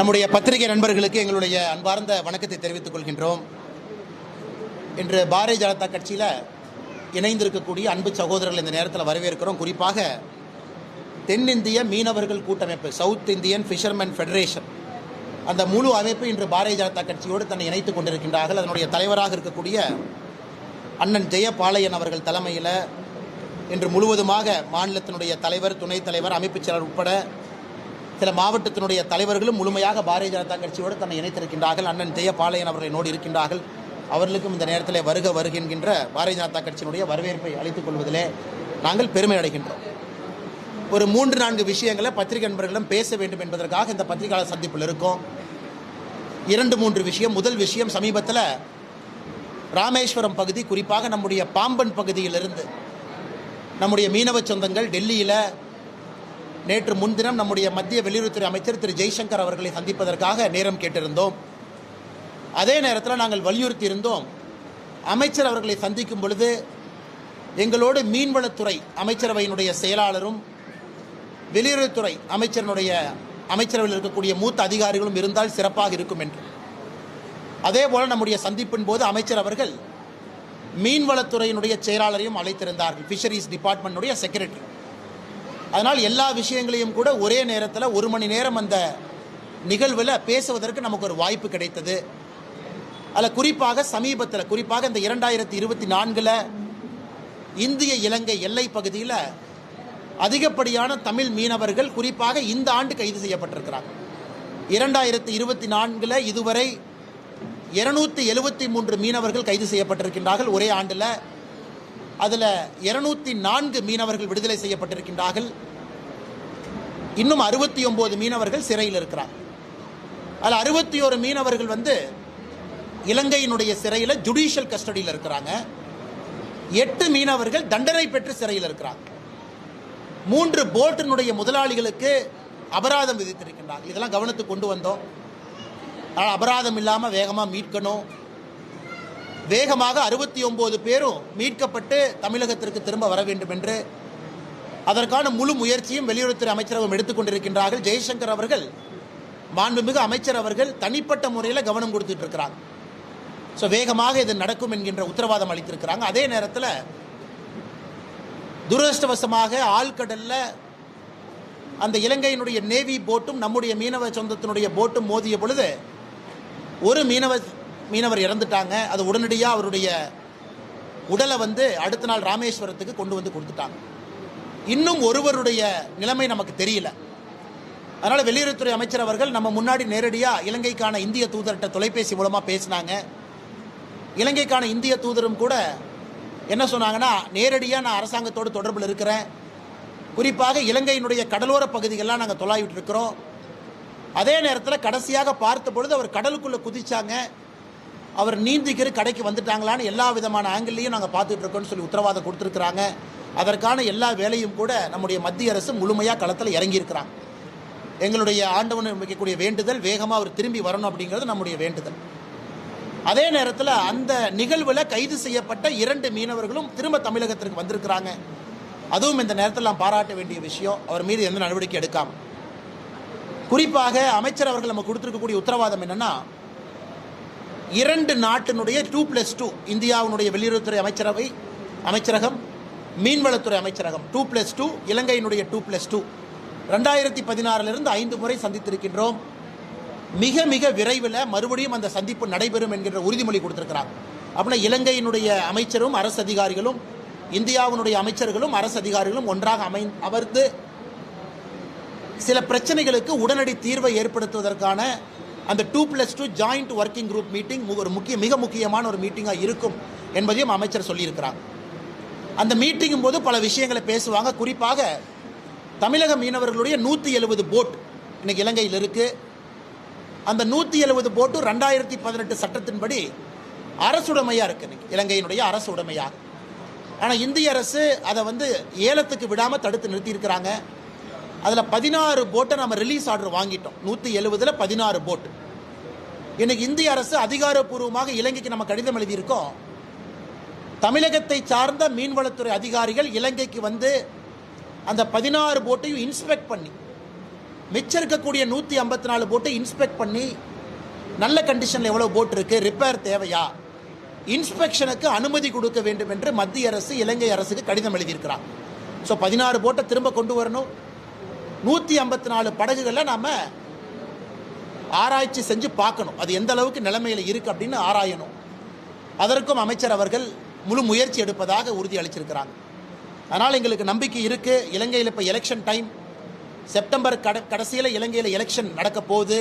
நம்முடைய பத்திரிகை நண்பர்களுக்கு எங்களுடைய அன்பார்ந்த வணக்கத்தை தெரிவித்துக் கொள்கின்றோம். இன்று பாரதிய ஜனதா கட்சியில் இணைந்திருக்கக்கூடிய அன்பு சகோதரர்கள் இந்த நேரத்தில் வரவேற்கிறோம். குறிப்பாக தென்னிந்திய மீனவர்கள் கூட்டமைப்பு, சவுத் இந்தியன் ஃபிஷர்மென் ஃபெடரேஷன், அந்த முழு அமைப்பு இன்று பாரதிய ஜனதா கட்சியோடு தன்னை இணைத்துக் கொண்டிருக்கின்றார்கள். அதனுடைய தலைவராக இருக்கக்கூடிய அண்ணன் ஜெயபாளையன் அவர்கள் தலைமையில் இன்று முழுவதுமாக மாநிலத்தினுடைய தலைவர், துணைத் தலைவர், அமைப்புச் செயலர் உட்பட சில மாவட்டத்தினுடைய தலைவர்களும் முழுமையாக பாரதிய ஜனதா கட்சியோடு தன்னை இணைத்திருக்கின்றார்கள். அண்ணன் ஜெயபாளையன் அவர்கள் என்னோடு இருக்கின்றார்கள். அவர்களுக்கும் இந்த நேரத்தில் வருகின்ற பாரதிய ஜனதா கட்சியினுடைய வரவேற்பை அளித்துக் கொள்வதிலே நாங்கள் பெருமை அடைகின்றோம். ஒரு 3-4 விஷயங்களை பத்திரிகை நண்பர்களிடம் பேச வேண்டும் என்பதற்காக இந்த பத்திரிகையாளர் சந்திப்பில் இருக்கோம். 2-3 விஷயம். முதல் விஷயம், சமீபத்தில் ராமேஸ்வரம் பகுதி, குறிப்பாக நம்முடைய பாம்பன் பகுதியிலிருந்து நம்முடைய மீனவ சொந்தங்கள் டெல்லியில் நேற்று முன்தினம் நம்முடைய மத்திய வெளியுறவுத்துறை அமைச்சர் திரு ஜெய்சங்கர் அவர்களை சந்திப்பதற்காக நேரம் கேட்டிருந்தோம். அதே நேரத்தில் நாங்கள் வலியுறுத்தி இருந்தோம், அமைச்சர் அவர்களை சந்திக்கும் பொழுது எங்களோடு மீன்வளத்துறை அமைச்சரவையினுடைய செயலாளரும் வெளியுறவுத்துறை அமைச்சரவையில் இருக்கக்கூடிய மூத்த அதிகாரிகளும் இருந்தால் சிறப்பாக இருக்கும் என்று. அதே போல் நம்முடைய சந்திப்பின் போது அமைச்சர் அவர்கள் மீன்வளத்துறையினுடைய செயலாளரையும் அழைத்திருந்தார்கள், ஃபிஷரிஸ் டிபார்ட்மெண்ட்டுடைய செக்ரட்டரி. அதனால் எல்லா விஷயங்களையும் கூட ஒரே நேரத்தில் 1 மணி நேரம் அந்த நிகழ்வில் பேசுவதற்கு நமக்கு ஒரு வாய்ப்பு கிடைத்தது. அதில் குறிப்பாக இந்த 2024 இந்திய இலங்கை எல்லை பகுதியில் அதிகப்படியான தமிழ் மீனவர்கள் குறிப்பாக இந்த ஆண்டு கைது செய்யப்பட்டிருக்கிறாங்க. 2024 இதுவரை 273 மீனவர்கள் கைது செய்யப்பட்டிருக்கின்றார்கள் ஒரே ஆண்டில். அதில் 204 மீனவர்கள் விடுதலை செய்யப்பட்டிருக்கின்றார்கள். இன்னும் 69 மீனவர்கள் சிறையில் இருக்கிறார். அதில் 61 மீனவர்கள் இலங்கையினுடைய சிறையில் ஜுடிஷியல் கஸ்டடியில் இருக்கிறாங்க. 8 மீனவர்கள் தண்டனை பெற்று சிறையில் இருக்கிறாங்க. 3 போட்டினுடைய முதலாளிகளுக்கு அபராதம் விதித்திருக்கின்றார்கள். இதெல்லாம் கவனத்துக்கு கொண்டு வந்தோம். அபராதம் இல்லாமல் வேகமாக மீட்கணும். வேகமாக 69 பேரும் மீட்கப்பட்டு தமிழகத்திற்கு திரும்ப வர வேண்டும் என்று அதற்கான முழு முயற்சியும் வெளியுறவுத்துறை அமைச்சரகம் எடுத்துக்கொண்டிருக்கின்றார்கள். ஜெய்சங்கர் அவர்கள், மாண்புமிகு அமைச்சர் அவர்கள் தனிப்பட்ட முறையில் கவனம் கொடுத்துட்டு இருக்கிறாங்க. ஸோ வேகமாக இது நடக்கும் என்கின்ற உத்தரவாதம் அளித்திருக்கிறாங்க. அதே நேரத்தில் துரதிருஷ்டவசமாக ஆழ்கடலில் அந்த இலங்கையினுடைய நேவி போட்டும் நம்முடைய மீனவ சொந்தத்தினுடைய போட்டும் மோதிய பொழுது ஒரு மீனவர் இறந்துட்டாங்க. அது உடனடியாக அவருடைய உடலை அடுத்த நாள் ராமேஸ்வரத்துக்கு கொண்டு வந்து கொடுத்துட்டாங்க. இன்னும் ஒருவருடைய நிலைமை நமக்கு தெரியல. அதனால் வெளியுறவுத்துறை அமைச்சர் அவர்கள் நம்ம முன்னாடி நேரடியாக இலங்கைக்கான இந்திய தூதர்கிட்ட தொலைபேசி மூலமாக பேசினாங்க. இலங்கைக்கான இந்திய தூதரும் கூட என்ன சொன்னாங்கன்னா, நேரடியாக நான் அரசாங்கத்தோடு தொடர்பில் இருக்கிறேன். குறிப்பாக இலங்கையினுடைய கடலோர பகுதிகளெலாம் நாங்கள் தொலாவிட்டு இருக்கிறோம். அதே நேரத்தில் கடைசியாக பார்த்த பொழுது அவர் கடலுக்குள்ளே குதிச்சாங்க, அவர் நீந்திக்கிற கடைக்கு வந்துட்டாங்களான்னு எல்லா விதமான ஆங்கிள்லையும் நாங்கள் பார்த்துட்டு இருக்கோம்னு சொல்லி உத்தரவாதம் கொடுத்துருக்குறாங்க. அதற்கான எல்லா வேலையும் கூட நம்முடைய மத்திய அரசு முழுமையாக களத்தில் இறங்கியிருக்கிறாங்க. எங்களுடைய ஆண்டவன் வைக்கக்கூடிய வேண்டுதல், வேகமாக அவர் திரும்பி வரணும் அப்படிங்கிறது நம்முடைய வேண்டுதல். அதே நேரத்தில் அந்த நிகழ்வில் கைது செய்யப்பட்ட 2 மீனவர்களும் திரும்ப தமிழகத்திற்கு வந்திருக்கிறாங்க. அதுவும் இந்த நேரத்தில் நாம் பாராட்ட வேண்டிய விஷயம். அவர் மீது எந்த நடவடிக்கை எடுக்காமல், குறிப்பாக அமைச்சர் அவர்கள் நம்ம கொடுத்துருக்கக்கூடிய உத்தரவாதம் என்னென்னா, 2 நாட்டினுடைய 2+2, இந்தியாவினுடைய வெளியுறவுத்துறை அமைச்சரகம், மீன்வளத்துறை அமைச்சரகம் 2+2, இலங்கையினுடைய 2+2, 2016 5 முறை சந்தித்திருக்கின்றோம். மிக மிக விரைவில் மறுபடியும் அந்த சந்திப்பு நடைபெறும் என்கின்ற உறுதிமொழி கொடுத்திருக்கிறாங்க. அப்படின்னா இலங்கையினுடைய அமைச்சரும் அரசு அதிகாரிகளும், இந்தியாவினுடைய அமைச்சர்களும் அரசு அதிகாரிகளும் ஒன்றாக அமர்ந்து சில பிரச்சனைகளுக்கு உடனடி தீர்வை ஏற்படுத்துவதற்கான அந்த 2+2 ஜாயிண்ட் ஒர்க்கிங் குரூப் மீட்டிங் மிக முக்கியமான ஒரு மீட்டிங்காக இருக்கும் என்பதையும் அமைச்சர் சொல்லியிருக்கிறாங்க. அந்த மீட்டிங்கும் போது பல விஷயங்களை பேசுவாங்க. குறிப்பாக தமிழக மீனவர்களுடைய 170 போட் இன்னைக்கு இலங்கையில் இருக்குது. அந்த 170 போட்டு 2018 சட்டத்தின்படி அரசுடைமையாக இருக்குது, இலங்கையினுடைய அரசு உடைமையாக. ஆனால் இந்திய அரசு அதை ஏலத்துக்கு விடாமல் தடுத்து நிறுத்தியிருக்கிறாங்க. அதில் 16 போட்டை நம்ம ரிலீஸ் ஆர்டர் வாங்கிட்டோம். 170ல் 16 போட்டு. இன்னைக்கு இந்திய அரசு அதிகாரப்பூர்வமாக இலங்கைக்கு நம்ம கடிதம் எழுதியிருக்கோம். தமிழகத்தை சார்ந்த மீன்வளத்துறை அதிகாரிகள் இலங்கைக்கு அந்த 16 போட்டையும் இன்ஸ்பெக்ட் பண்ணி மிச்சம் இருக்கக்கூடிய 154 போட்டை இன்ஸ்பெக்ட் பண்ணி நல்ல கண்டிஷனில் எவ்வளோ போட் இருக்குது, ரிப்பேர் தேவையா, இன்ஸ்பெக்ஷனுக்கு அனுமதி கொடுக்க வேண்டும் என்று மத்திய அரசு இலங்கை அரசுக்கு கடிதம் எழுதியிருக்கிறாங்க. ஸோ 16 போட்டை திரும்ப கொண்டு வரணும். 154 படகுகளில் நாம் ஆராய்ச்சி செஞ்சு பார்க்கணும் அது எந்த அளவுக்கு நிலைமையில் இருக்குது அப்படின்னு ஆராயணும். அதற்கும் அமைச்சர் அவர்கள் முழு முயற்சி எடுப்பதாக உறுதி அளிச்சிருக்கிறாங்க. அதனால் எங்களுக்கு நம்பிக்கை இருக்குது. இலங்கையில் இப்போ எலெக்ஷன் டைம், செப்டம்பர் கடைசியில் இலங்கையில் எலெக்ஷன் நடக்க போகுது.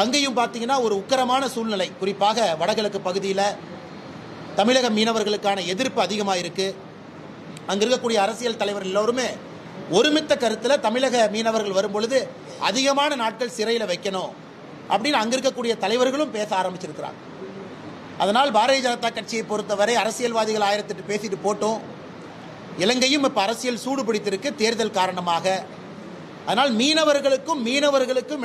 அங்கேயும் பார்த்தீங்கன்னா ஒரு உக்கரமான சூழ்நிலை, குறிப்பாக வடகிழக்கு பகுதியில் தமிழக மீனவர்களுக்கான எதிர்ப்பு அதிகமாக இருக்குது. அங்கே இருக்கக்கூடிய அரசியல் தலைவர்கள் எல்லோருமே ஒருமித்த கருத்தில் தமிழக மீனவர்கள் வரும்பொழுது அதிகமான நாட்கள் சிறையில் வைக்கணும் அப்படின்னு அங்கே இருக்கக்கூடிய தலைவர்களும் பேச ஆரம்பிச்சிருக்கிறாங்க. அதனால் பாரதிய ஜனதா கட்சியை பொறுத்தவரை அரசியல்வாதிகள் 1008 பேசிட்டு போட்டோம். இலங்கையும் இப்போ அரசியல் சூடு பிடித்திருக்கு தேர்தல் காரணமாக. அதனால் மீனவர்களுக்கும்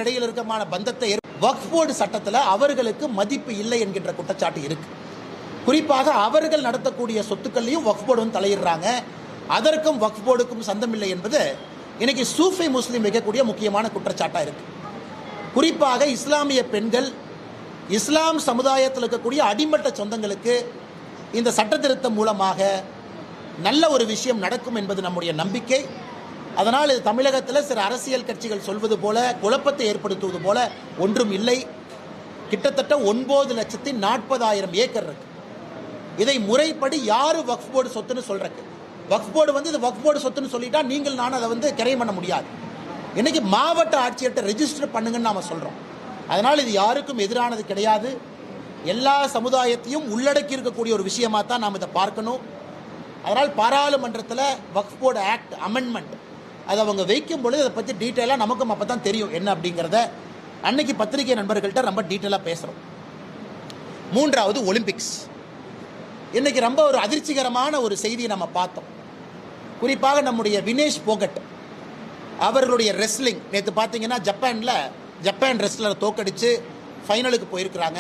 இடையில் இருக்கமான பந்தத்தை வக்ஃப் போர்டு சட்டத்தில் அவர்களுக்கு மதிப்பு இல்லை என்கின்ற குற்றச்சாட்டு இருக்கு. குறிப்பாக அவர்கள் நடத்தக்கூடிய சொத்துக்கள்லையும் வக்ஃப் போர்டு வந்து தலையிடுறாங்க. அதற்கும் வக்ஃப் போர்டுக்கும் சந்தம் இல்லை என்பது இன்னைக்கு சூஃபி முஸ்லீம் வைக்கக்கூடிய முக்கியமான குற்றச்சாட்டாக இருக்கு. குறிப்பாக இஸ்லாமிய பெண்கள், இஸ்லாம் சமுதாயத்தில் இருக்கக்கூடிய அடிமட்ட சொந்தங்களுக்கு இந்த சட்ட திருத்தம் மூலமாக நல்ல ஒரு விஷயம் நடக்கும் என்பது நம்முடைய நம்பிக்கை. அதனால் இது தமிழகத்தில் சில அரசியல் கட்சிகள் சொல்வது போல குழப்பத்தை ஏற்படுத்துவது போல ஒன்றும் இல்லை. கிட்டத்தட்ட 9,40,000 ஏக்கர் இருக்கு. இதை முறைப்படி யாரு வக்ஃப் போர்டு சொத்துன்னு சொல்றக்கு, வக்ஃப் போர்டு வந்து இது வக்ஃப் போர்டு சொத்துன்னு சொல்லிட்டா நீங்கள் நான் அதை வந்து கிரைம் பண்ண முடியாது. இன்னைக்கு மாவட்ட ஆட்சியர்கிட்ட ரெஜிஸ்டர் பண்ணுங்கன்னு நாம சொல்றோம். அதனால் இது யாருக்கும் எதிரானது கிடையாது. எல்லா சமுதாயத்தையும் உள்ளடக்கி இருக்கக்கூடிய ஒரு விஷயமா தான் நாம் இதை பார்க்கணும். அதனால் பாராளுமன்றத்தில் வக்ஃப் போர்டு ஆக்ட் அமெண்ட்மெண்ட் அதை அவங்க வைக்கும் பொழுது அதை பற்றி டீட்டெயிலாக நமக்கும் அப்போ தான் தெரியும் என்ன அப்படிங்கிறத. அன்னைக்கு பத்திரிகை நண்பர்கள்ட்ட ரொம்ப டீட்டெயிலாக பேசுகிறோம். 3வது ஒலிம்பிக்ஸ். இன்னைக்கு ரொம்ப ஒரு அதிர்ச்சிகரமான ஒரு செய்தியை நம்ம பார்த்தோம். குறிப்பாக நம்முடைய வினேஷ் போகட் அவர்களுடைய ரெஸ்லிங் நேற்று பார்த்தீங்கன்னா ஜப்பான் ரெஸ்லரை தோக்கடித்து ஃபைனலுக்கு போயிருக்கிறாங்க.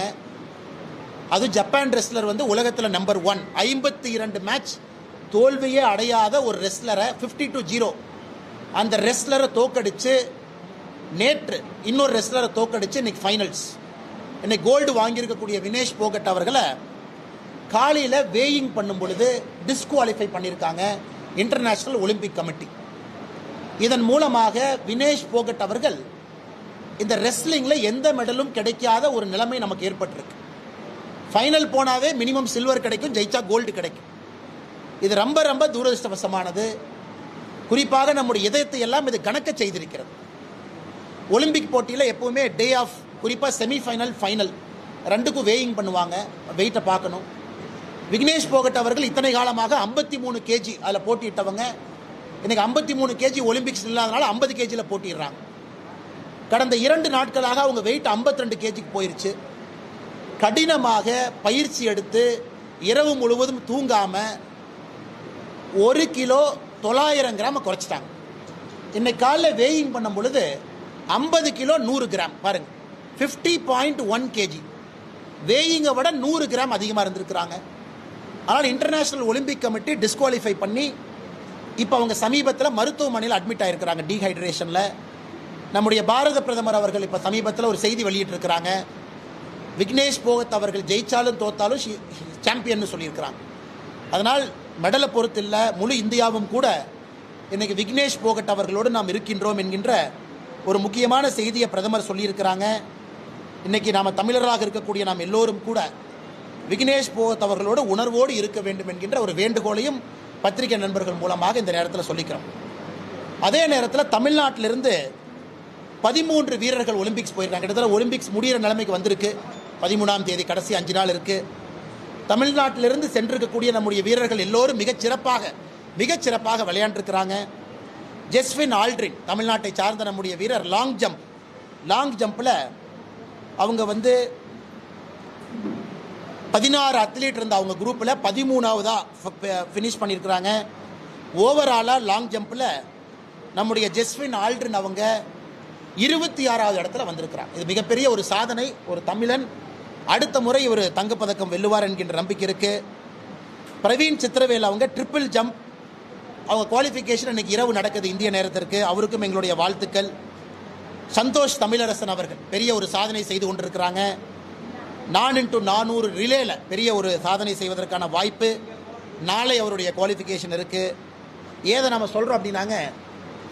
அது ஜப்பான் ரெஸ்லர் வந்து உலகத்தில் நம்பர் 1, 52 மேட்ச் தோல்வியே அடையாத ஒரு ரெஸ்லரை 50-0 அந்த ரெஸ்லரை தோக்கடித்து நேற்று இன்னொரு ரெஸ்லரை தோக்கடித்து இன்னைக்கு ஃபைனல்ஸ். இன்னைக்கு கோல்டு வாங்கியிருக்கக்கூடிய வினேஷ் போகட் அவர்களை காலையில் வேயிங் பண்ணும் பொழுது டிஸ்குவாலிஃபை பண்ணியிருக்காங்க இன்டர்நேஷ்னல் ஒலிம்பிக் கமிட்டி. இதன் மூலமாக வினேஷ் போகட் அவர்கள் இந்த ரெஸ்லிங்கில் எந்த மெடலும் கிடைக்காத ஒரு நிலைமை நமக்கு ஏற்பட்டிருக்கு. ஃபைனல் போனாவே மினிமம் சில்வர் கிடைக்கும், ஜெயிச்சா கோல்டு கிடைக்கும். இது ரொம்ப ரொம்ப துரதிருஷ்டவசமானது. குறிப்பாக நம்முடைய இதயத்தை எல்லாம் இது கணக்க செய்திருக்கிறது. ஒலிம்பிக் போட்டியில் எப்பவுமே டே ஆஃப், குறிப்பாக செமிஃபைனல் ஃபைனல் ரெண்டுக்கும் வேயிங் பண்ணுவாங்க, வெயிட்டை பார்க்கணும். விக்னேஷ் போகட் அவர்கள் இத்தனை காலமாக 53 கேஜி அதில் போட்டியிட்டவங்க இன்னைக்கு 53 கேஜி ஒலிம்பிக்ஸ் இல்லாதனால 50 கேஜியில் போட்டிடுறாங்க. கடந்த 2 நாட்களாக அவங்க வெயிட் 52 கேஜிக்கு போயிருச்சு. கடினமாக பயிற்சி எடுத்து இரவு முழுவதும் தூங்காமல் 1 கிலோ 900 கிராம் குறைச்சிட்டாங்க. இன்னைக்கு காலையில் வேயிங் பண்ணும் பொழுது 50 கிலோ 100 கிராம் பாருங்க, 50.1 கேஜி. வேயிங்கை விட 100 கிராம் அதிகமாக இருந்திருக்கிறாங்க. ஆனால் இன்டர்நேஷ்னல் ஒலிம்பிக் கமிட்டி டிஸ்குவாலிஃபை பண்ணி இப்போ அவங்க சமீபத்தில் மருத்துவமனையில் அட்மிட் ஆகிருக்கிறாங்க டீஹைட்ரேஷனில். நம்முடைய பாரத பிரதமர் அவர்கள் இப்போ சமீபத்தில் ஒரு செய்தி வெளியிட்டிருக்கிறாங்க. விக்னேஷ் போகத் அவர்கள் ஜெயிச்சாலும் தோத்தாலும் சாம்பியன் சொல்லியிருக்கிறாங்க. அதனால் மெடலை பொறுத்து இல்லை, முழு இந்தியாவும் கூட இன்னைக்கு விக்னேஷ் போகட் அவர்களோடு நாம் இருக்கின்றோம் என்கின்ற ஒரு முக்கியமான செய்தியை பிரதமர் சொல்லியிருக்கிறாங்க. இன்னைக்கு நாம் தமிழர்களாக இருக்கக்கூடிய நாம் எல்லோரும் கூட விக்னேஷ் போகத் அவர்களோடு உணர்வோடு இருக்க வேண்டும் என்கின்ற ஒரு வேண்டுகோளையும் பத்திரிகை நண்பர்கள் மூலமாக இந்த நேரத்தில் சொல்லிக்கிறோம். அதே நேரத்தில் தமிழ்நாட்டிலிருந்து 13 வீரர்கள் ஒலிம்பிக்ஸ் போயிருக்காங்க. கிட்டத்தட்ட ஒலிம்பிக்ஸ் முடிகிற நிலைமைக்கு வந்திருக்கு. 13ஆம் தேதி கடைசி 5 நாள் இருக்குது. தமிழ்நாட்டிலிருந்து சென்றிருக்கக்கூடிய நம்முடைய வீரர்கள் எல்லோரும் மிகச்சிறப்பாக விளையாண்டுருக்கிறாங்க. ஜெஸ்வின் ஆல்ட்ரின் தமிழ்நாட்டை சார்ந்த நம்முடைய வீரர் லாங் ஜம்பில் அவங்க வந்து 16 அத்லீட் இருந்த அவங்க குரூப்பில் 13ஆவதாக ஃபினிஷ் பண்ணியிருக்கிறாங்க. ஓவராலாக லாங் ஜம்பில் நம்முடைய ஜெஸ்வின் ஆல்ட்ரின் அவங்க 26வது இடத்துல வந்திருக்கிறாங்க. இது மிகப்பெரிய ஒரு சாதனை. ஒரு தமிழன் அடுத்த முறை ஒரு தங்கப்பதக்கம் வெல்லுவார் என்கின்ற நம்பிக்கை இருக்குது. பிரவீன் சித்திரவேல் அவங்க ட்ரிபிள் ஜம்ப் அவங்க குவாலிஃபிகேஷன் இன்னைக்கு இரவு நடக்குது இந்திய நேரத்திற்கு. அவருக்கும் எங்களுடைய வாழ்த்துக்கள். சந்தோஷ் தமிழரசன் அவர்கள் பெரிய ஒரு சாதனை செய்து கொண்டிருக்கிறாங்க. 4x400 ரிலேல பெரிய ஒரு சாதனை செய்வதற்கான வாய்ப்பு. நாளை அவருடைய குவாலிஃபிகேஷன் இருக்குது. ஏதை நம்ம சொல்கிறோம் அப்படின்னாங்க,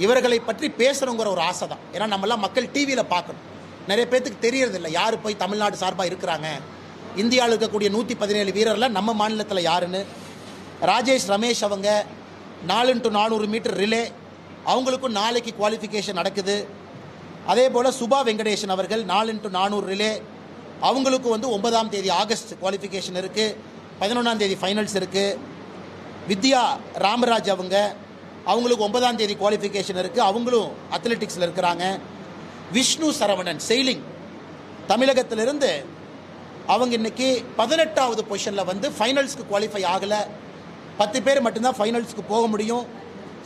இவர்களை பற்றி பேசணுங்கிற ஒரு ஆசை தான். ஏன்னா நம்மளாம் மக்கள் டிவியில் பார்க்கணும். நிறைய பேர்த்துக்கு தெரியறதில்லை யார் போய் தமிழ்நாடு சார்பாக இருக்கிறாங்க. இந்தியாவில் இருக்கக்கூடிய 117 வீரரில் நம்ம மாநிலத்தில் யாருன்னு. ராஜேஷ் ரமேஷ் அவங்க 4x400 மீட்டர் ரிலே, அவங்களுக்கும் நாளைக்கு குவாலிஃபிகேஷன் நடக்குது. அதே போல் சுபா வெங்கடேஷன் அவர்கள் 4x400 ரிலே, அவங்களுக்கு 9ஆம் தேதி ஆகஸ்ட் குவாலிஃபிகேஷன் இருக்குது. 11ஆம் தேதி ஃபைனல்ஸ் இருக்குது. வித்யா ராமராஜ் அவங்களுக்கு 9ஆம் தேதி குவாலிஃபிகேஷன் இருக்குது. அவங்களும் அத்லெட்டிக்ஸில் இருக்கிறாங்க. விஷ்ணு சரவணன் செயிலிங் தமிழகத்திலிருந்து அவங்க இன்னைக்கு 18வது பொசிஷனில் ஃபைனல்ஸ்க்கு குவாலிஃபை ஆகலை. 10 பேர் மட்டும்தான் ஃபைனல்ஸ்க்கு போக முடியும்.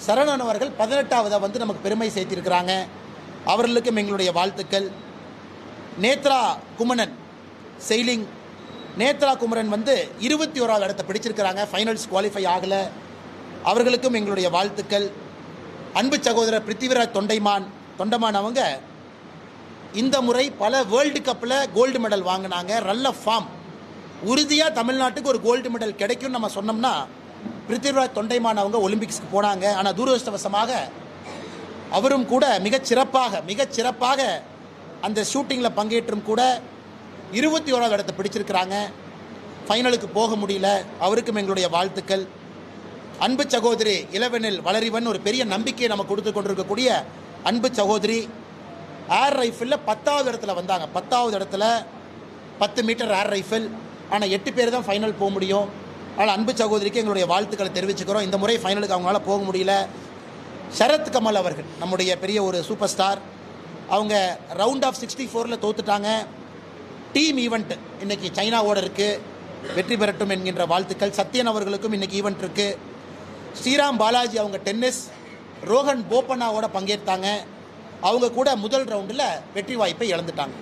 சரவணன் அவர்கள் 18வது நமக்கு பெருமை சேர்த்திருக்கிறாங்க. அவர்களுக்கும் எங்களுடைய வாழ்த்துக்கள். நேத்ரா குமரன் செயிலிங், நேத்ரா குமரன் 21வது இடத்தை பிடிச்சிருக்கிறாங்க. ஃபைனல்ஸ் குவாலிஃபை ஆகலை. அவர்களுக்கும் எங்களுடைய வாழ்த்துக்கள். அன்பு சகோதரர் பிருத்திவிராஜ் தொண்டமான் அவங்க இந்த முறை பல வேர்ல்டு கப்பில் கோல்டு மெடல் வாங்கினாங்க. நல்ல ஃபார்ம். உறுதியாக தமிழ்நாட்டுக்கு ஒரு கோல்டு மெடல் கிடைக்கும்னு நம்ம சொன்னோம்னா பிருத்திவிராஜ் தொண்டைமான் அவங்க ஒலிம்பிக்ஸ்க்கு போனாங்க. ஆனால் துரதிர்ஷ்டவசமாக அவரும் கூட மிகச்சிறப்பாக அந்த ஷூட்டிங்கில் பங்கேற்றும் கூட 21வது இடத்தை பிடிச்சிருக்கிறாங்க. ஃபைனலுக்கு போக முடியல. அவருக்கும் எங்களுடைய வாழ்த்துக்கள். அன்பு சகோதரி இளவெனில் வளரிவன் ஒரு பெரிய நம்பிக்கையை நம்ம கொடுத்து கொண்டிருக்கக்கூடிய அன்பு சகோதரி ஏர் ரைஃபிளில் 10வது இடத்துல வந்தாங்க. 10வது இடத்துல 10 மீட்டர் ஏர் ரைஃபிள். ஆனால் 8 பேர் தான் ஃபைனல் போக முடியும். ஆனால் அன்பு சகோதரிக்கு எங்களுடைய வாழ்த்துக்களை தெரிவிச்சுக்கிறோம். இந்த முறை ஃபைனலுக்கு அவங்களால போக முடியல. சரத் கமல் அவர்கள் நம்முடைய பெரிய ஒரு சூப்பர் ஸ்டார், அவங்க ரவுண்ட் ஆஃப் 64ல் தோத்துட்டாங்க. டீம் ஈவெண்ட் இன்றைக்கி சைனாவோடு இருக்குது. வெற்றி பெறட்டும் என்கின்ற வாழ்த்துக்கள். சத்யன் அவர்களுக்கும் இன்றைக்கி ஈவெண்ட் இருக்குது. ஸ்ரீராம் பாலாஜி அவங்க டென்னிஸ், ரோஹன் போப்பண்ணாவோட பங்கேற்றாங்க. அவங்க கூட முதல் ரவுண்டில் வெற்றி வாய்ப்பை இழந்துட்டாங்க.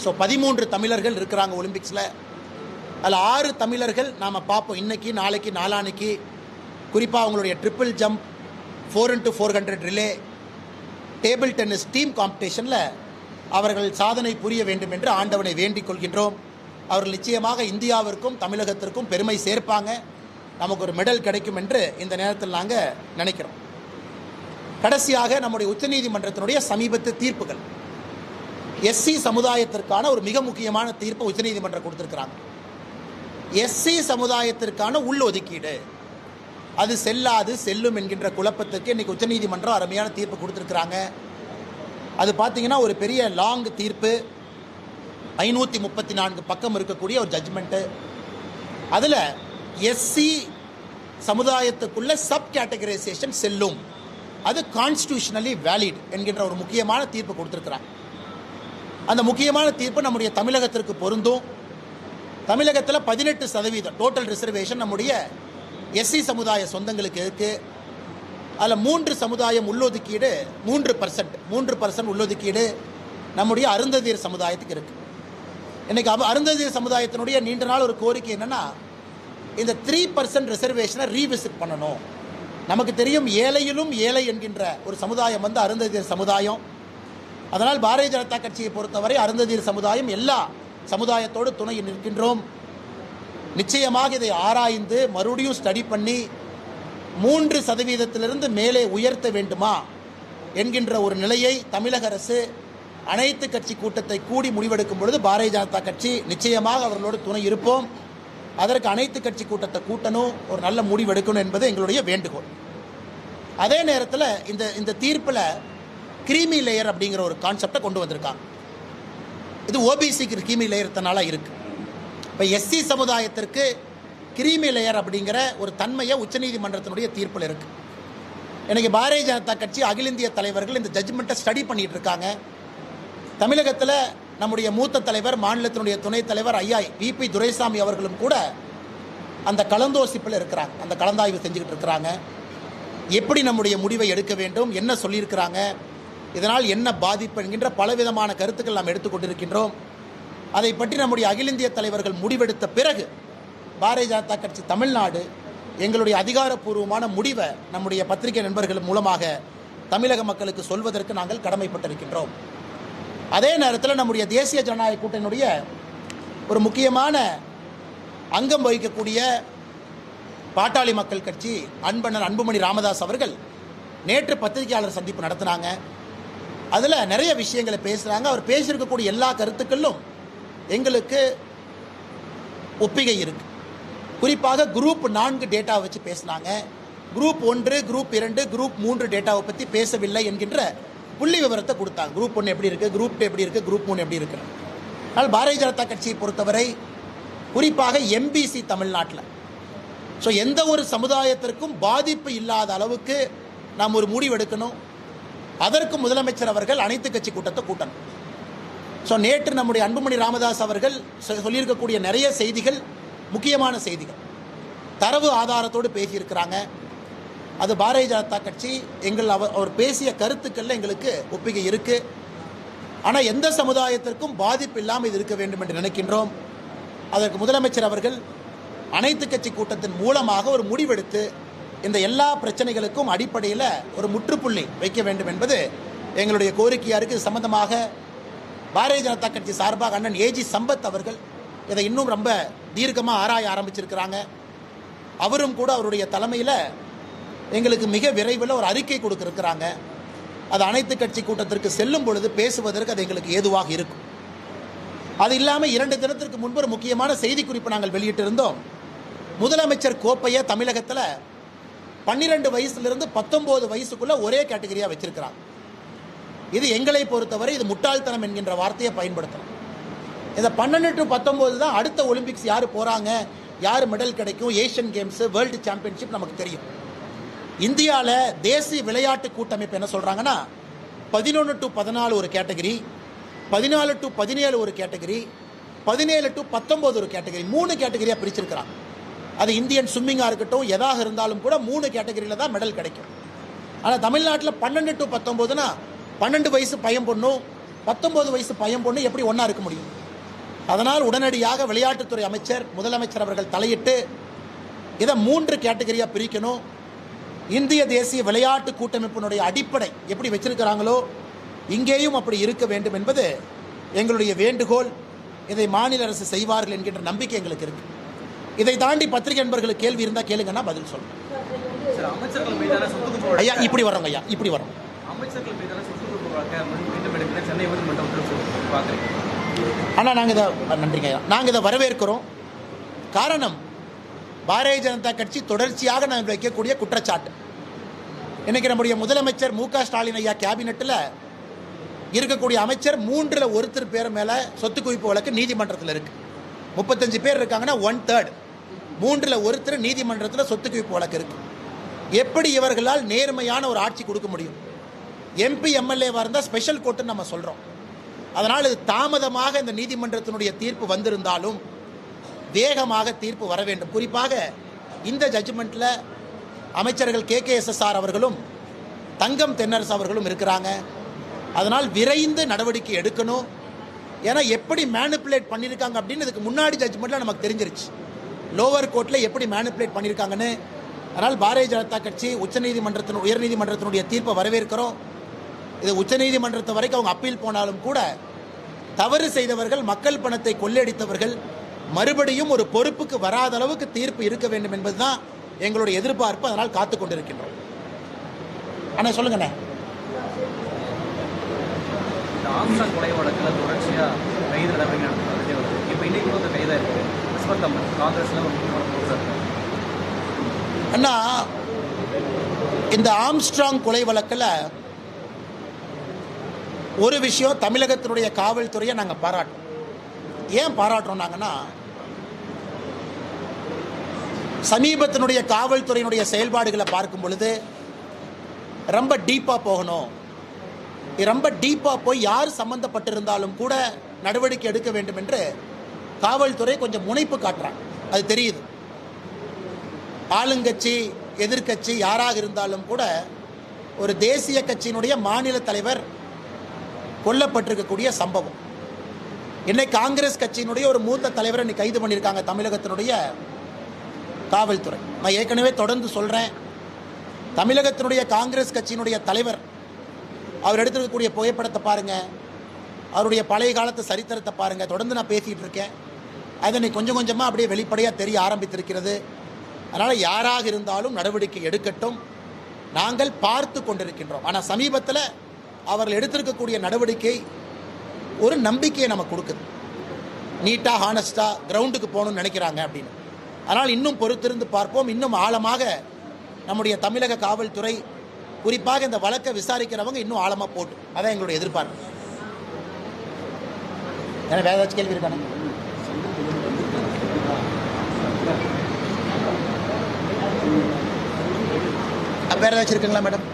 ஸோ 13 தமிழர்கள் இருக்கிறாங்க ஒலிம்பிக்ஸில். அதில் 6 தமிழர்கள் நாம் பார்ப்போம் இன்றைக்கி, நாளைக்கு, நாளான்னைக்கு. குறிப்பாக அவங்களுடைய triple jump, 4x400 relay, table tennis team காம்படிஷனில் அவர்கள் சாதனை புரிய வேண்டும் என்று ஆண்டவனை வேண்டிக் கொள்கின்றோம். அவர்கள் நிச்சயமாக இந்தியாவிற்கும் தமிழகத்திற்கும் பெருமை சேர்ப்பாங்க. நமக்கு ஒரு மெடல் கிடைக்கும் என்று இந்த நேரத்தில் நாங்கள் நினைக்கிறோம். கடைசியாக நம்முடைய உச்சநீதிமன்றத்தினுடைய சமீபத்து தீர்ப்புகள். எஸ்சி சமுதாயத்திற்கான ஒரு மிக முக்கியமான தீர்ப்பை உச்சநீதிமன்றம் கொடுத்துருக்கிறாங்க. எஸ்சி சமுதாயத்திற்கான உள்ளொதுக்கீடு அது செல்லாது செல்லும் என்கின்ற குழப்பத்துக்கு இன்றைக்கி உச்சநீதிமன்றம் அருமையான தீர்ப்பு கொடுத்துருக்குறாங்க. அது பார்த்திங்கன்னா ஒரு பெரிய லாங் தீர்ப்பு, 534 பக்கம் இருக்கக்கூடிய ஒரு ஜட்ஜ்மெண்ட்டு. அதில் எஸ்சி சமுதாயத்துக்குள்ள சப் கேட்டகரைசேஷன் செல்லும், அது கான்ஸ்டியூஷனலி வேலிட் என்கின்ற ஒரு முக்கியமான தீர்ப்பு கொடுத்துருக்குறாங்க. அந்த முக்கியமான தீர்ப்பு நம்முடைய தமிழகத்திற்கு பொருந்தும். தமிழகத்தில் 18% டோட்டல் ரிசர்வேஷன் நம்முடைய எஸ்சி சமுதாய சொந்தங்களுக்கு இருக்குது. அதில் 3 சமுதாயம் உள்ளொதுக்கீடு 3% உள்ளொதுக்கீடு நம்முடைய அருந்ததியர் சமுதாயத்துக்கு இருக்குது. இன்றைக்கி அருந்ததியர் சமுதாயத்தினுடைய நீண்ட நாள் ஒரு கோரிக்கை என்னென்னா, இந்த 3% ரிசர்வேஷனை ரீவிசிட் பண்ணணும். நமக்கு தெரியும் ஏழையிலும் ஏழை என்கின்ற ஒரு சமுதாயம் அருந்ததியர் சமுதாயம். அதனால் பாரதிய ஜனதா கட்சியை பொறுத்தவரை அருந்ததியர் சமுதாயம் எல்லா சமுதாயத்தோடு துணை நிற்கின்றோம். நிச்சயமாக இதை ஆராய்ந்து மறுபடியும் ஸ்டடி பண்ணி 3% மேலே உயர்த்த வேண்டுமா என்கின்ற ஒரு நிலையை தமிழக அரசு அனைத்து கட்சி கூட்டத்தை கூடி முடிவெடுக்கும் பொழுது பாரதிய ஜனதா கட்சி நிச்சயமாக அவர்களோடு துணை இருப்போம். அதற்கு அனைத்து கட்சி கூட்டத்தை கூட்டணும், ஒரு நல்ல முடிவெடுக்கணும் என்பது எங்களுடைய வேண்டுகோள். அதே நேரத்தில் இந்த தீர்ப்பில் கிரீமி லேயர் அப்படிங்கிற ஒரு கான்செப்டை கொண்டு வந்திருக்காங்க. இது ஓபிசிக்கு கிரீமி லேயர்த்தனால இருக்குது. இப்போ எஸ்சி சமுதாயத்திற்கு கிரீமி லேயர் அப்படிங்கிற ஒரு தன்மையை உச்சநீதிமன்றத்தினுடைய தீர்ப்பில் இருக்குது. இன்றைக்கி பாரதிய ஜனதா கட்சி அகில இந்திய தலைவர்கள் இந்த ஜட்ஜ்மெண்ட்டை ஸ்டடி பண்ணிகிட்டு இருக்காங்க. தமிழகத்தில் நம்முடைய மூத்த தலைவர், மாநிலத்தினுடைய துணைத் தலைவர் ஐயா விபி துரைசாமி அவர்களும் கூட அந்த கலந்தோசிப்பில் இருக்கிறாங்க, அந்த கலந்தாய்வு செஞ்சுக்கிட்டு இருக்கிறாங்க. எப்படி நம்முடைய முடிவை எடுக்க வேண்டும், என்ன சொல்லியிருக்கிறாங்க, இதனால் என்ன பாதிப்பு என்கின்ற பலவிதமான கருத்துக்கள் நாம் எடுத்துக்கொண்டிருக்கின்றோம். அதை பற்றி நம்முடைய அகில இந்திய தலைவர்கள் முடிவெடுத்த பிறகு பாரதிய ஜனதா கட்சி தமிழ்நாடு எங்களுடைய அதிகாரப்பூர்வமான முடிவை நம்முடைய பத்திரிகை நண்பர்கள் மூலமாக தமிழக மக்களுக்கு சொல்வதற்கு நாங்கள் கடமைப்பட்டிருக்கின்றோம். அதே நேரத்தில் நம்முடைய தேசிய ஜனநாயக கூட்டணியுடைய ஒரு முக்கியமான அங்கம் வகிக்கக்கூடிய பாட்டாளி மக்கள் கட்சி அன்பண்ணர் அன்புமணி ராமதாஸ் அவர்கள் நேற்று பத்திரிகையாளர் சந்திப்பு நடத்தினாங்க. அதில் நிறைய விஷயங்களை பேசுகிறாங்க. அவர் பேசியிருக்கக்கூடிய எல்லா கருத்துக்களிலும் எங்களுக்கு ஒப்பிகை இருக்குது. குறிப்பாக குரூப் 4 டேட்டாவை வச்சு பேசினாங்க. குரூப் 1, குரூப் 2, குரூப் 3 டேட்டாவை பற்றி பேசவில்லை என்கின்ற புள்ளி விவரத்தை கொடுத்தாங்க. குரூப் 1 எப்படி இருக்குது, குரூப் 2 எப்படி இருக்குது, குரூப் 3 எப்படி இருக்குது. ஆனால் பாரதிய ஜனதா கட்சியை பொறுத்தவரை குறிப்பாக எம்பிசி தமிழ்நாட்டில் எந்த ஒரு சமுதாயத்திற்கும் பாதிப்பு இல்லாத அளவுக்கு நாம் ஒரு முடிவு எடுக்கணும். அதற்கு முதலமைச்சர் அவர்கள் அனைத்து கட்சி கூட்டத்தை கூட்டணும். நேற்று நம்முடைய அன்புமணி ராமதாஸ் அவர்கள் சொல்லியிருக்கக்கூடிய நிறைய செய்திகள் முக்கியமான செய்திகள், தரவு ஆதாரத்தோடு பேசியிருக்கிறாங்க. அது பாரதிய ஜனதா கட்சி அவர் பேசிய கருத்துக்களில் எங்களுக்கு ஒப்புகை இருக்குது. ஆனால் எந்த சமுதாயத்திற்கும் பாதிப்பு இல்லாமல் இது இருக்க வேண்டும் என்று நினைக்கின்றோம். அதற்கு முதலமைச்சர் அவர்கள் அனைத்து கட்சி கூட்டத்தின் மூலமாக ஒரு முடிவெடுத்து இந்த எல்லா பிரச்சனைகளுக்கும் அடிப்படையில் ஒரு முற்றுப்புள்ளி வைக்க வேண்டும் என்பது எங்களுடைய கோரிக்கையாக இருக்குது. சம்பந்தமாக பாரதிய ஜனதா கட்சி சார்பாக அண்ணன் ஏஜி சம்பத் அவர்கள் இதை இன்னும் ரொம்ப தீர்க்கமாக ஆராய ஆரம்பிச்சிருக்கிறாங்க. அவரும் கூட அவருடைய தலைமையில் எங்களுக்கு மிக விரைவில் ஒரு அறிக்கை கொடுக்கிருக்கிறாங்க. அது அனைத்து கட்சி கூட்டத்திற்கு செல்லும் பொழுது பேசுவதற்கு அது எங்களுக்கு ஏதுவாக இருக்கும். அது இல்லாமல் 2 தினத்திற்கு முன்பு ஒரு முக்கியமான செய்திக்குறிப்பு நாங்கள் வெளியிட்டிருந்தோம். முதலமைச்சர் கோப்பையை தமிழகத்தில் 12 வயசுலேருந்து 19 வயசுக்குள்ள ஒரே கேட்டகரியாக வச்சிருக்கிறாங்க. இது எங்களை பொறுத்தவரை இது முட்டாள்தனம் என்கின்ற வார்த்தையை பயன்படுத்தணும். இந்த 12 to 19 தான் அடுத்த ஒலிம்பிக்ஸ் யார் போகிறாங்க, யார் மெடல் கிடைக்கும், ஏஷியன் கேம்ஸு, வேர்ல்டு சாம்பியன்ஷிப் நமக்கு தெரியும். இந்தியாவில் தேசிய விளையாட்டு கூட்டமைப்பு என்ன சொல்கிறாங்கன்னா 11 to 14 ஒரு கேட்டகரி, 14 to 17 ஒரு கேட்டகரி, 17 to 19 ஒரு கேட்டகரி, 3 கேட்டகரியாக பிரிச்சிருக்கிறாங்க. அது இந்தியன் ஸ்விம்மிங்காக இருக்கட்டும், எதாக இருந்தாலும் கூட 3 கேட்டகரியில் தான் மெடல் கிடைக்கும். ஆனால் தமிழ்நாட்டில் 12 to 19னா 12 வயசு பையன் பொண்ணும் 19 வயசு பையன் பொண்ணு எப்படி ஒன்றா இருக்க முடியும்? அதனால் உடனடியாக விளையாட்டுத்துறை அமைச்சர் முதலமைச்சர் அவர்கள் தலையிட்டு இதை 3 கேட்டகரியாக பிரிக்கணும். இந்திய தேசிய விளையாட்டு கூட்டமைப்பினுடைய அடிப்படை எப்படி வச்சிருக்கிறாங்களோ இங்கேயும் அப்படி இருக்க வேண்டும் என்பது எங்களுடைய வேண்டுகோள். இதை மாநில அரசு செய்வார்கள் என்கின்ற நம்பிக்கை எங்களுக்கு இருக்கு. இதை தாண்டி பத்திரிகை நண்பர்களுக்கு கேள்வி இருந்தால் கேளுங்கன்னா பதில் சொல்லுங்கள். ஐயா இப்படி வரோங்க, ஐயா இப்படி வரோம். ஆனால் நாங்கள் இதை நன்றிங்க ஐயா, நாங்கள் இதை வரவேற்கிறோம். காரணம் பாரதிய ஜனதா கட்சி தொடர்ச்சியாக நாங்கள் வைக்கக்கூடிய குற்றச்சாட்டு. இன்னைக்கு நம்முடைய முதலமைச்சர் மு க ஸ்டாலின் ஐயா கேபினெட்டில் இருக்கக்கூடிய அமைச்சர் 3ல் 1 பேர் மேலே சொத்து குவிப்பு வழக்கு நீதிமன்றத்தில் இருக்கு. 35 பேர் இருக்காங்கன்னா 1/3, 3ல் 1 நீதிமன்றத்தில் சொத்து குவிப்பு வழக்கு இருக்கு. எப்படி இவர்களால் நேர்மையான ஒரு ஆட்சி கொடுக்க முடியும்? எம்பி எம்எல்ஏவாக இருந்தால் ஸ்பெஷல் கோர்ட்டுன்னு நம்ம சொல்கிறோம். அதனால் இது தாமதமாக இந்த நீதிமன்றத்தினுடைய தீர்ப்பு வந்திருந்தாலும் வேகமாக தீர்ப்பு வர வேண்டும். குறிப்பாக இந்த ஜட்ஜ்மெண்ட்டில் அமைச்சர்கள் KKSSR அவர்களும் தங்கம் தென்னரசு அவர்களும் இருக்கிறாங்க. அதனால் விரைந்து நடவடிக்கை எடுக்கணும். ஏன்னா எப்படி மேனிப்புலேட் பண்ணியிருக்காங்க அப்படின்னு இதுக்கு முன்னாடி ஜட்ஜ்மெண்ட்டில் நமக்கு தெரிஞ்சிருச்சு, லோவர் கோர்ட்டில் எப்படி மேனிப்புலேட் பண்ணியிருக்காங்கன்னு. அதனால் பாரதிய ஜனதா கட்சி உயர்நீதிமன்றத்தினுடைய தீர்ப்பை வரவேற்கிறோம். இது உச்சநீதிமன்றத்தை வரைக்கும் அவங்க அப்பீல் போனாலும் கூட தவறு செய்தவர்கள், மக்கள் பணத்தை கொள்ளையடித்தவர்கள் மறுபடியும் ஒரு பொறுப்புக்கு வராத அளவுக்கு தீர்ப்பு இருக்க வேண்டும் என்பதுதான் எங்களுடைய எதிர்பார்ப்பு. அதனால் காத்து கொண்டிருக்கின்றோம். அண்ணா சொல்லுங்கண்ணே. கொலை வழக்கில் தொடர்ச்சியாக கைது நடவடிக்கை நடந்துகிட்டே வருது. இப்போ இன்னைக்கு கூட கைதாக இருக்குது காங்கிரஸ்ல ஒரு முக்கியமான அண்ணா, இந்த ஆம்ஸ்ட்ராங் கொலை வழக்கில் ஒரு விஷயம் தமிழகத்தினுடைய காவல்துறையை நாங்கள் பாராட்டுறோம். ஏன் பாராட்டுறோம் நாங்கன்னா, சமீபத்தினுடைய காவல்துறையினுடைய செயல்பாடுகளை பார்க்கும் பொழுது ரொம்ப டீப்பாக போகணும். ரொம்ப டீப்பாக போய் யார் சம்மந்தப்பட்டிருந்தாலும் கூட நடவடிக்கை எடுக்க வேண்டும் என்று காவல்துறை கொஞ்சம் முனைப்பு காட்டுறாங்க. அது தெரியுது. ஆளுங்கட்சி எதிர்கட்சி யாராக இருந்தாலும் கூட ஒரு தேசிய கட்சியினுடைய மாநில தலைவர் கொல்லப்பட்டிருக்கக்கூடிய சம்பவம். இன்னைக்கு காங்கிரஸ் கட்சியினுடைய ஒரு மூத்த தலைவரை இன்னைக்கு கைது பண்ணியிருக்காங்க தமிழகத்தினுடைய காவல்துறை. நான் ஏற்கனவே தொடர்ந்து சொல்கிறேன், தமிழகத்தினுடைய காங்கிரஸ் கட்சியினுடைய தலைவர் அவர் எடுத்திருக்கக்கூடிய புகைப்படத்தை பாருங்கள். அவருடைய பழைய காலத்து சரித்திரத்தை பாருங்கள். தொடர்ந்து நான் பேசிகிட்டு இருக்கேன். அதனை கொஞ்சம் கொஞ்சமாக அப்படியே வெளிப்படையாக தெரிய ஆரம்பித்திருக்கிறது. அதனால் யாராக இருந்தாலும் நடவடிக்கை எடுக்கட்டும், நாங்கள் பார்த்து கொண்டிருக்கின்றோம். ஆனால் சமீபத்தில் அவர்கள் எடுத்திருக்கக்கூடிய நடவடிக்கை ஒரு நம்பிக்கையை நமக்கு கொடுக்குது. நீட்டாக ஹானஸ்ட்டாக கிரவுண்டுக்கு போகணும்னு நினைக்கிறாங்க அப்படின்னு. அதனால் இன்னும் பொறுத்திருந்து பார்ப்போம். இன்னும் ஆழமாக நம்முடைய தமிழக காவல்துறை, குறிப்பாக இந்த வழக்கை விசாரிக்கிறவங்க இன்னும் ஆழமாக போட்டு, அதான் எங்களுடைய எதிர்பார்ப்பு. ஏன்னா வேறு ஏதாச்சும் கேள்வி இருக்கானே? வேறு ஏதாச்சும் இருக்குங்களா மேடம்?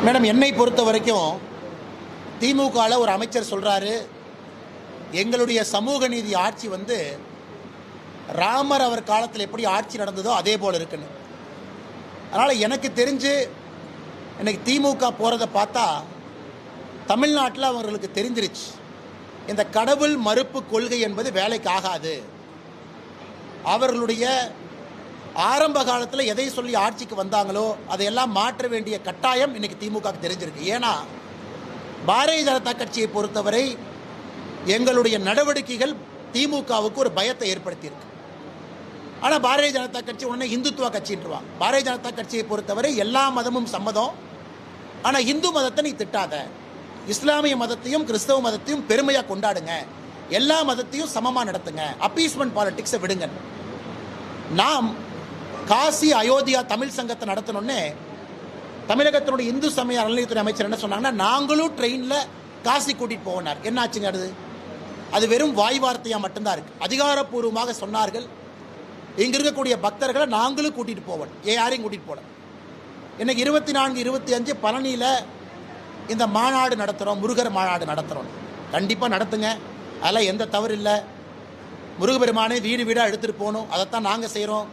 மேடம், என்னை பொறுத்த வரைக்கும் திமுகவில் ஒரு அமைச்சர் சொல்கிறாரு, எங்களுடைய சமூக நீதி ஆட்சி வந்து ராமர் அவர் காலத்தில் எப்படி ஆட்சி நடந்ததோ அதே போல் இருக்குன்னு. அதனால் எனக்கு தெரிஞ்சு இன்னைக்கு திமுக போகிறத பார்த்தா தமிழ்நாட்டில் அவர்களுக்கு தெரிஞ்சிருச்சு, இந்த கடவுள் மறுப்பு கொள்கை என்பது வேலைக்கு ஆகாது. அவர்களுடைய ஆரம்ப காலத்தில் எதை சொல்லி ஆட்சிக்கு வந்தாங்களோ அதையெல்லாம் மாற்ற வேண்டிய கட்டாயம் இன்னைக்கு திமுகவுக்கு தெரிஞ்சிருக்கு. ஏன்னா பாரதிய ஜனதா கட்சியை பொறுத்தவரை எங்களுடைய நடவடிக்கைகள் திமுகவுக்கு ஒரு பயத்தை ஏற்படுத்தியிருக்கு. ஆனால் பாரதிய ஜனதா கட்சி உடனே இந்துத்துவ கட்சின்றாங்க. பாரதிய ஜனதா கட்சியை பொறுத்தவரை எல்லா மதமும் சம்மதம், ஆனால் இந்து மதத்தை நீ திட்டாத, இஸ்லாமிய மதத்தையும் கிறிஸ்தவ மதத்தையும் பெருமையாக கொண்டாடுங்க, எல்லா மதத்தையும் சமமாக நடத்துங்க, அப்பீஸ்மெண்ட் பாலிடிக்ஸை விடுங்க. நாம் காசி அயோத்தியா தமிழ் சங்கத்தை நடத்தணுன்னே தமிழகத்தினுடைய இந்து சமய அறநிலையத்துறை அமைச்சர் என்ன சொன்னாங்கன்னா, நாங்களும் ட்ரெயினில் காசி கூட்டிகிட்டு போனார். என்ன ஆச்சுங்க? அது வெறும் வாய் வார்த்தையாக மட்டும்தான் இருக்குது. அதிகாரப்பூர்வமாக சொன்னார்கள், இங்கே இருக்கக்கூடிய பக்தர்களை நாங்களும் கூட்டிகிட்டு போவோம், யாரையும் கூட்டிகிட்டு போகல. இன்னைக்கு 24, 25 பழனியில் இந்த மாநாடு நடத்துகிறோம், முருகர் மாநாடு நடத்துகிறோம். கண்டிப்பாக நடத்துங்க, அதெல்லாம் எந்த தவறு இல்லை. முருகபெருமானை வீடு வீடாக எடுத்துகிட்டு போகணும், அதைத்தான் நாங்கள் செய்கிறோம்.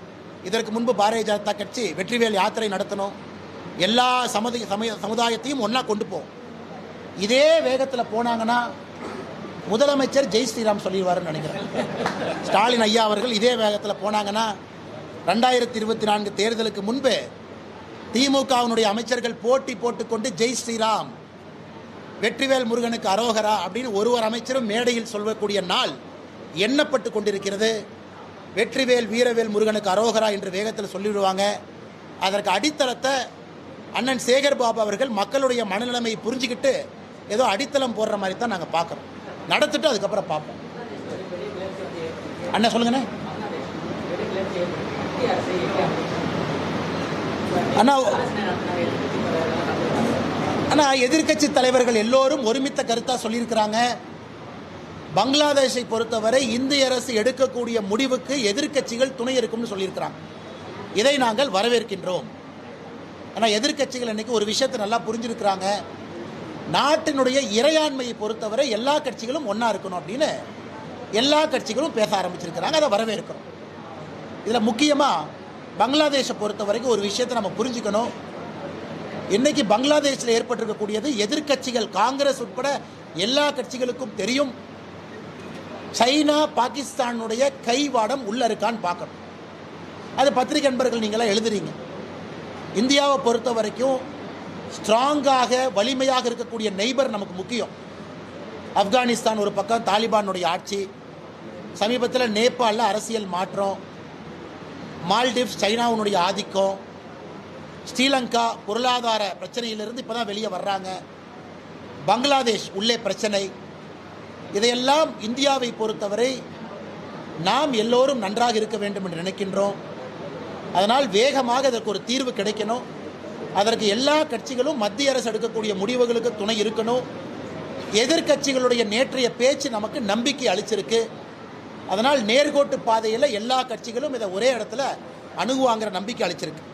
இதற்கு முன்பு பாரதிய ஜனதா கட்சி வெற்றிவேல் யாத்திரை நடத்தணும், எல்லா சமுதாயத்தையும் ஒன்றா கொண்டு போவோம். இதே வேகத்தில் போனாங்கன்னா முதலமைச்சர் ஜெய் ஸ்ரீராம் சொல்லிடுவாருன்னு நினைக்கிறேன். ஸ்டாலின் ஐயா அவர்கள் இதே வேகத்தில் போனாங்கன்னா 2024 தேர்தலுக்கு முன்பு திமுகவினுடைய அமைச்சர்கள் போட்டி போட்டுக்கொண்டு ஜெய் ஸ்ரீராம், வெற்றிவேல் முருகனுக்கு அரோகரா அப்படின்னு ஒருவர் அமைச்சரும் மேடையில் சொல்லக்கூடிய நாள் எண்ணப்பட்டு கொண்டிருக்கிறது. வெற்றிவேல் வீரவேல் முருகனுக்கு அரோகரா என்று வேகத்தில் சொல்லிவிடுவாங்க. அதற்கு அடித்தளத்தை அண்ணன் சேகர் பாபு அவர்கள் மக்களுடைய மனநிலைமையை புரிஞ்சுக்கிட்டு ஏதோ அடித்தளம் போடுற மாதிரி தான் நாங்கள் பார்க்குறோம். நடத்திட்டு அதுக்கப்புறம் பார்ப்போம். அண்ணா சொல்லுங்கண்ணே. அண்ணா எதிர்கட்சி தலைவர்கள் எல்லோரும் ஒருமித்த கருத்தாக சொல்லியிருக்கிறாங்க. பங்களாதேஷை பொறுத்தவரை இந்திய அரசு எடுக்கக்கூடிய முடிவுக்கு எதிர்க்கட்சிகள் துணை இருக்கும்னு சொல்லியிருக்கிறாங்க. இதை நாங்கள் வரவேற்கின்றோம். ஆனால் எதிர்க்கட்சிகள் இன்னைக்கு ஒரு விஷயத்தை நல்லா புரிஞ்சிருக்கிறாங்க, நாட்டினுடைய இறையாண்மையை பொறுத்தவரை எல்லா கட்சிகளும் ஒன்றா இருக்கணும் அப்படின்னு எல்லா கட்சிகளும் பேச ஆரம்பிச்சிருக்கிறாங்க. அதை வரவேற்கிறோம். இதில் முக்கியமாக பங்களாதேஷை பொறுத்த வரைக்கும் ஒரு விஷயத்தை நம்ம புரிஞ்சுக்கணும். இன்னைக்கு பங்களாதேஷில் ஏற்பட்டிருக்கக்கூடியது எதிர்க்கட்சிகள் காங்கிரஸ் உட்பட எல்லா கட்சிகளுக்கும் தெரியும். சைனா பாகிஸ்தானுடைய கைவாடம் உள்ள இருக்கான்னு பார்க்கணும். அது பத்திரிகை நண்பர்கள் நீங்களாம் எழுதுறீங்க. இந்தியாவை பொறுத்த வரைக்கும் ஸ்ட்ராங்காக வலிமையாக இருக்கக்கூடிய நெய்பர் நமக்கு முக்கியம். ஆப்கானிஸ்தான் ஒரு பக்கம், தாலிபானுடைய ஆட்சி, சமீபத்தில் நேபாளில் அரசியல் மாற்றம், மால்டீவ்ஸ் சைனாவுடைய ஆதிக்கம், ஸ்ரீலங்கா பொருளாதார பிரச்சனையிலிருந்து இப்போ தான் வெளியே வர்றாங்க, பங்களாதேஷ் உள்ளே பிரச்சனை. இதையெல்லாம் இந்தியாவை பொறுத்தவரை நாம் எல்லோரும் நன்றாக இருக்க வேண்டும் என்று நினைக்கின்றோம். அதனால் வேகமாக அதற்கு ஒரு தீர்வு கிடைக்கணும். அதற்கு எல்லா கட்சிகளும் மத்திய அரசு எடுக்கக்கூடிய முடிவுகளுக்கு துணை இருக்கணும். எதிர்கட்சிகளுடைய நேற்றைய பேச்சு நமக்கு நம்பிக்கை அளிச்சிருக்கு. அதனால் நேர்கோட்டு பாதையில் எல்லா கட்சிகளும் இதை ஒரே இடத்துல அணுகுவாங்கிற நம்பிக்கை அளிச்சிருக்கு.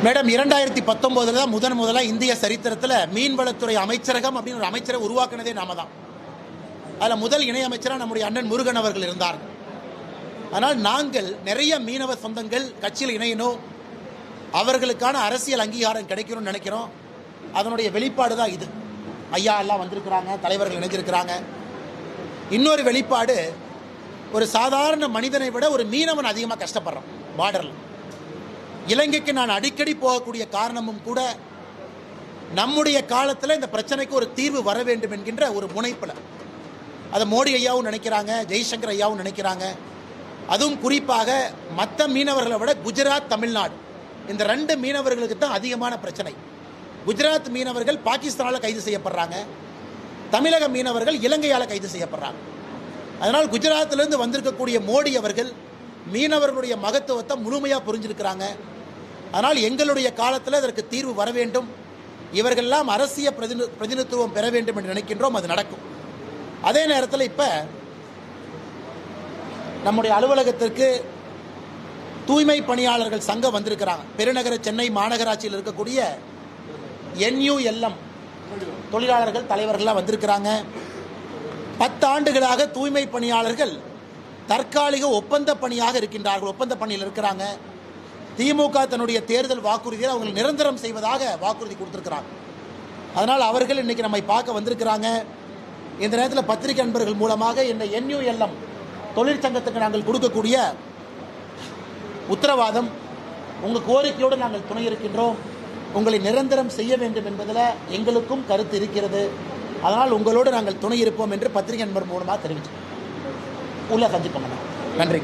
மேடம், 2019 தான் முதலாக இந்திய சரித்திரத்தில் மீன்வளத்துறை அமைச்சரகம் அப்படின்னு ஒரு அமைச்சரை உருவாக்குனதே நாம தான். அதில் முதல் இணையமைச்சராக நம்முடைய அண்ணன் முருகன் அவர்கள் இருந்தார்கள். ஆனால் நாங்கள் நிறைய மீனவ சொந்தங்கள் கட்சியில் இணையணும், அவர்களுக்கான அரசியல் அங்கீகாரம் கிடைக்கணும்னு நினைக்கிறோம். அதனுடைய வெளிப்பாடு தான் இது. ஐயா எல்லாம் வந்திருக்கிறாங்க, தலைவர்கள் இணைஞ்சிருக்கிறாங்க. இன்னொரு வெளிப்பாடு, ஒரு சாதாரண மனிதனை விட ஒரு மீனவன் அதிகமாக கஷ்டப்படுறான் பார்டரில். இலங்கைக்கு நான் அடிக்கடி போகக்கூடிய காரணமும் கூட நம்முடைய காலத்தில் இந்த பிரச்சனைக்கு ஒரு தீர்வு வர வேண்டும் என்கின்ற ஒரு முனைப்பில். அதை மோடி ஐயாவும் நினைக்கிறாங்க, ஜெய்சங்கர் ஐயாவும் நினைக்கிறாங்க. அதுவும் குறிப்பாக மற்ற மீனவர்களை விட குஜராத், தமிழ்நாடு இந்த 2 மீனவர்களுக்கு தான் அதிகமான பிரச்சனை. குஜராத் மீனவர்கள் பாகிஸ்தானால் கைது செய்யப்படுறாங்க, தமிழக மீனவர்கள் இலங்கையால் கைது செய்யப்படுறாங்க. அதனால் குஜராத்திலிருந்து வந்திருக்கக்கூடிய மோடி அவர்கள் மீனவர்களுடைய மகத்துவத்தை முழுமையாக புரிஞ்சிருக்கிறாங்க. அதனால் எங்களுடைய காலத்தில் அதற்கு தீர்வு வர வேண்டும், இவர்களெல்லாம் அரசியல் பிரதிநிதித்துவம் பெற வேண்டும் என்று நினைக்கின்றோம். அது நடக்கும். அதே நேரத்தில் இப்போ நம்முடைய அலுவலகத்திற்கு தூய்மை பணியாளர்கள் சங்கம் வந்திருக்கிறாங்க. பெருநகர சென்னை மாநகராட்சியில் இருக்கக்கூடிய NULM தொழிலாளர்கள் தலைவர்கள்லாம் வந்திருக்கிறாங்க. 10 ஆண்டுகளாக தூய்மை பணியாளர்கள் தற்காலிக ஒப்பந்த பணியாக இருக்கின்றார்கள், ஒப்பந்த பணியில் இருக்கிறாங்க. திமுக தன்னுடைய தேர்தல் வாக்குறுதியை அவங்க நிரந்தரம் செய்வதாக வாக்குறுதி கொடுத்துருக்கிறாங்க. அதனால் அவர்கள் இன்றைக்கி நம்மை பார்க்க வந்திருக்கிறாங்க. இந்த நேரத்தில் பத்திரிகை நண்பர்கள் மூலமாக இந்த NULM தொழிற்சங்கத்துக்கு நாங்கள் கொடுக்கக்கூடிய உத்தரவாதம், உங்கள் கோரிக்கையோடு நாங்கள் துணை இருக்கின்றோம், உங்களை நிரந்தரம் செய்ய வேண்டும் என்பதில் எங்களுக்கும் கருத்து இருக்கிறது. அதனால் உங்களோடு நாங்கள் துணை இருப்போம் என்று பத்திரிகை நண்பர் மூலமாக தெரிவித்தோம். உள்ள சந்திப்போம். நன்றி.